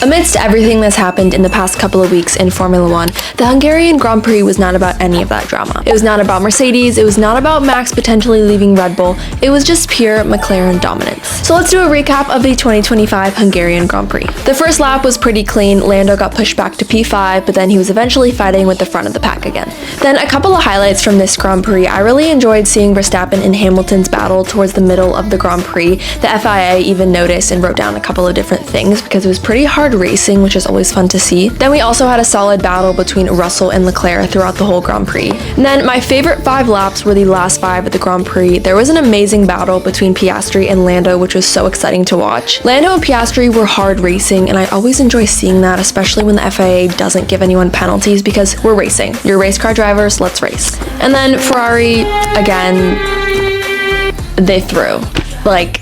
Amidst everything that's happened in the past couple of weeks in Formula One, the Hungarian Grand Prix was not about any of that drama. It was not about Mercedes, it was not about Max potentially leaving Red Bull, it was just pure McLaren dominance. So let's do a recap of the 2025 Hungarian Grand Prix. The first lap was pretty clean, Lando got pushed back to P5, but then he was eventually fighting with the front of the pack again. Then a couple of highlights from this Grand Prix. I really enjoyed seeing Verstappen and Hamilton's battle towards the middle of the Grand Prix. The FIA even noticed and wrote down a couple of different things because it was pretty hard racing, which is always fun to see. Then we also had a solid battle between Russell and Leclerc throughout the whole Grand Prix. And then my favorite 5 laps were the last 5 at the Grand Prix. There was an amazing battle between Piastri and Lando, which was so exciting to watch. Lando and Piastri were hard racing, and I always enjoy seeing that, especially when the FIA doesn't give anyone penalties, because we're racing. You're race car drivers, let's race. And then Ferrari, again, they threw. Like,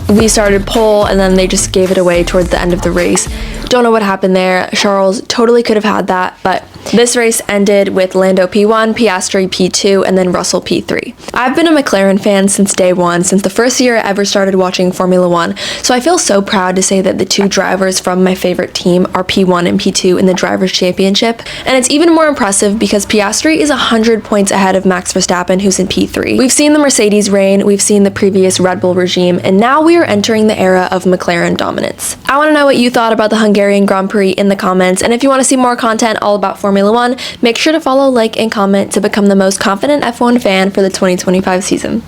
we started pole and then they just gave it away towards the end of the race. Don't know what happened there. Charles totally could have had that, but this race ended with Lando P1, Piastri P2, and then Russell P3. I've been a McLaren fan since day one, since the first year I ever started watching Formula One, so I feel so proud to say that the 2 drivers from my favorite team are P1 and P2 in the Drivers' Championship, and it's even more impressive because Piastri is 100 points ahead of Max Verstappen, who's in P3. We've seen the Mercedes reign, we've seen the previous Red Bull regime, and now we are entering the era of McLaren dominance. I want to know what you thought about the Hungarian Grand Prix in the comments, and if you want to see more content all about Formula One, make sure to follow, like, and comment to become the most confident F1 fan for the 2025 season.